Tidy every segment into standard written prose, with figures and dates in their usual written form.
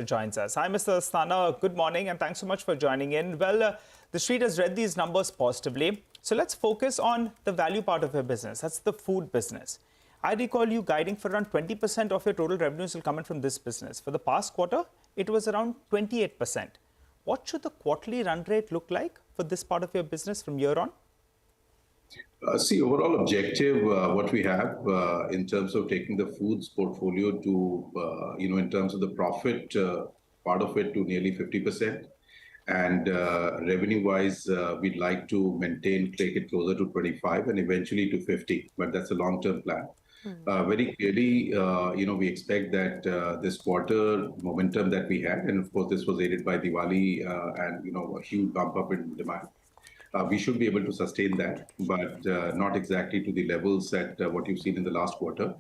Joins us. Hi, Mr. Asthana. Good morning, and thanks so much for joining in. Well, the street has read these numbers positively. So let's focus on the value part of your business. That's the food business. I recall you guiding for around 20% of your total revenues will come in from this business. For the past quarter, it was around 28%. What should the quarterly run rate look like for this part of your business from here on? Overall objective, what we have in terms of taking the foods portfolio to, in terms of the profit part of it to nearly 50%. And revenue-wise, we'd like to take it closer to 25 and eventually to 50, but that's a long-term plan. Very clearly, we expect that this quarter momentum that we had, and of course, this was aided by Diwali and, a huge bump up in demand. We should be able to sustain that, but not exactly to the levels that what you've seen in the last quarter.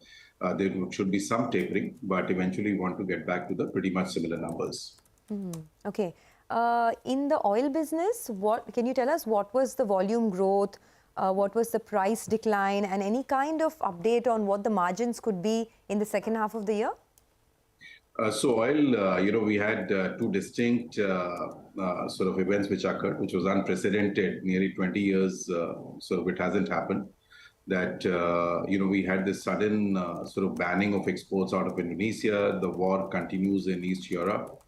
There should be some tapering, but eventually we want to get back to the pretty much similar numbers. Okay. In the oil business, can you tell us what was the volume growth, what was the price decline, and any kind of update on what the margins could be in the second half of the year? Oil, we had two distinct sort of events which occurred, which was unprecedented, nearly 20 years, it hasn't happened. That, we had this sudden sort of banning of exports out of Indonesia. The war continues in East Europe.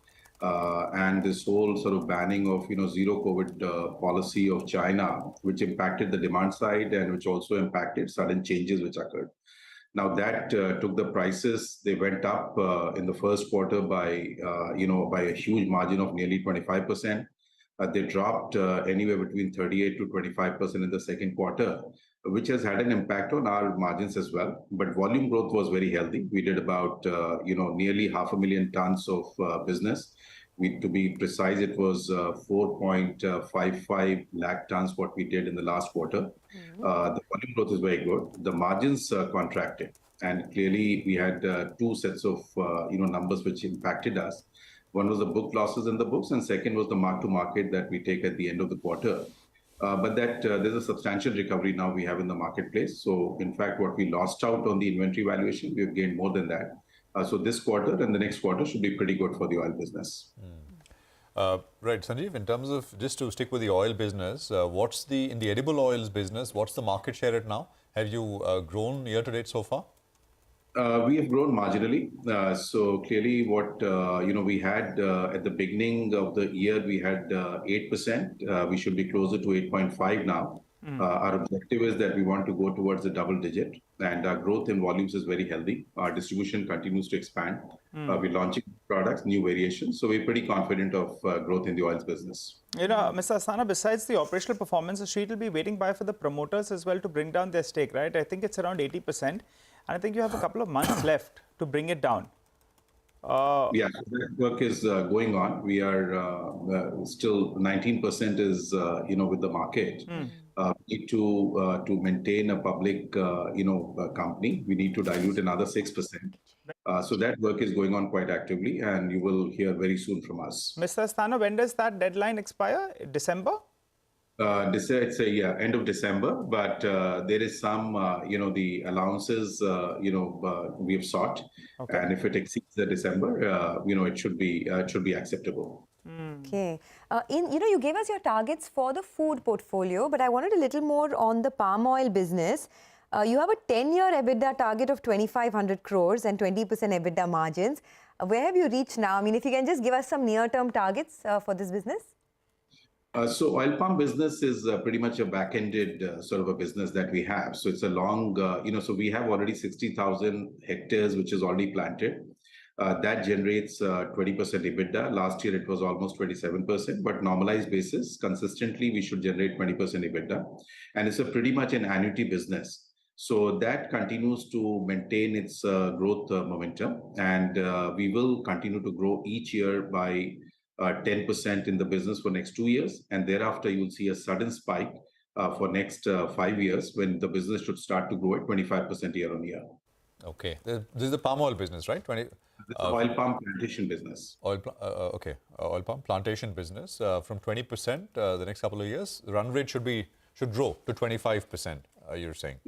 And this whole sort of banning of, zero COVID policy of China, which impacted the demand side and which also impacted sudden changes which occurred. Now that took the prices, they went up in the first quarter by a huge margin of nearly 25%. They dropped anywhere between 38 to 25% in the second quarter, which has had an impact on our margins as well. But volume growth was very healthy. We did about, nearly 500,000 tons of business. To be precise, it was 4.55 lakh tons what we did in the last quarter. The volume growth is very good. The margins contracted, and clearly we had two sets of numbers which impacted us. One was the book losses in the books, and second was the mark to market that we take at the end of the quarter. But that there's a substantial recovery now we have in the marketplace. So in fact, what we lost out on the inventory valuation, we've gained more than that. So this quarter and the next quarter should be pretty good for the oil business. Right, Sanjeev, in terms of, just to stick with the oil business, in the edible oils business, what's the market share at now? Have you grown year to date so far? We have grown marginally. So clearly what, we had at the beginning of the year, we had 8%. We should be closer to 8.5 now. Our objective is that we want to go towards the double digit, and our growth in volumes is very healthy. Our distribution continues to expand. We're launching products, new variations. So we're pretty confident of growth in the oils business. Mr. Asthana, besides the operational performance, the street will be waiting by for the promoters as well to bring down their stake, right? I think it's around 80%. And I think you have a couple of months left to bring it down. Yeah, that work is going on. We are still 19% is, with the market. We need to maintain a public, company. We need to dilute another 6%. So that work is going on quite actively, and you will hear very soon from us. Mr. Asthana, when does that deadline expire? December? It's end of December, but there is some, the allowances, we have sought, and if it exceeds the December, it should be acceptable. Okay. You gave us your targets for the food portfolio, but I wanted a little more on the palm oil business. You have a 10-year EBITDA target of 2,500 crores and 20% EBITDA margins. Where have you reached now? I mean, if you can just give us some near-term targets for this business. So oil palm business is pretty much a back-ended sort of a business that we have. So it's a long, so we have already 60,000 hectares, which is already planted. That generates 20% EBITDA. Last year, it was almost 27%, but normalized basis, consistently, we should generate 20% EBITDA. And it's a pretty much an annuity business. So that continues to maintain its growth momentum. And we will continue to grow each year by 10% in the business for next 2 years. And thereafter, you will see a sudden spike for next 5 years when the business should start to grow at 25% year on year. Okay. This is the palm oil business, right? It's the oil palm plantation business. Oil palm plantation business. From 20% the next couple of years, the run rate should grow to 25%, you're saying.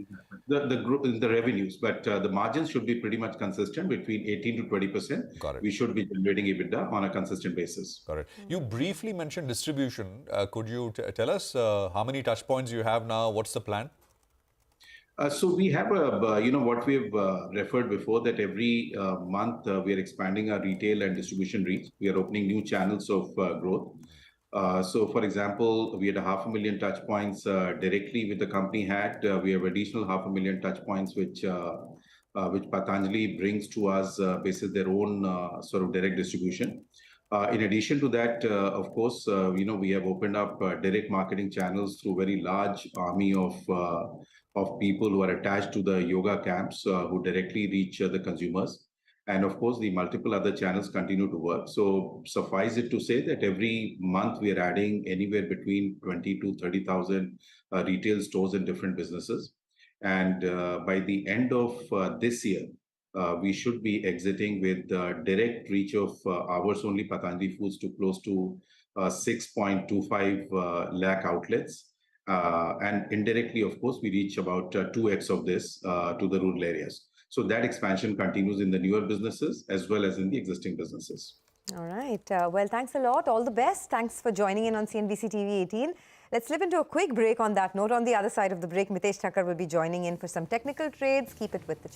the revenues, but the margins should be pretty much consistent between 18 to 20%. Got it. We should be generating EBITDA on a consistent basis. Got it. You briefly mentioned distribution. Could you tell us how many touch points you have now? What's the plan? So we have what we've referred before, that every month we are expanding our retail and distribution reach. We are opening new channels of growth. So, for example, we had 500,000 touch points directly with the company had. We have additional 500,000 touch points which Patanjali brings to us based on their own sort of direct distribution. In addition to that, of course, we have opened up direct marketing channels through very large army of people who are attached to the yoga camps who directly reach the consumers. And of course, the multiple other channels continue to work. So suffice it to say that every month we are adding anywhere between 20 to 30,000 retail stores in different businesses. And by the end of this year, we should be exiting with direct reach of ours only, Patanjali Foods, to close to 6.25 lakh outlets. And indirectly, of course, we reach about 2x of this to the rural areas. So that expansion continues in the newer businesses as well as in the existing businesses. All right. Well, thanks a lot. All the best. Thanks for joining in on CNBC TV 18. Let's slip into a quick break on that note. On the other side of the break, Mitesh Thakkar will be joining in for some technical trades. Keep it with the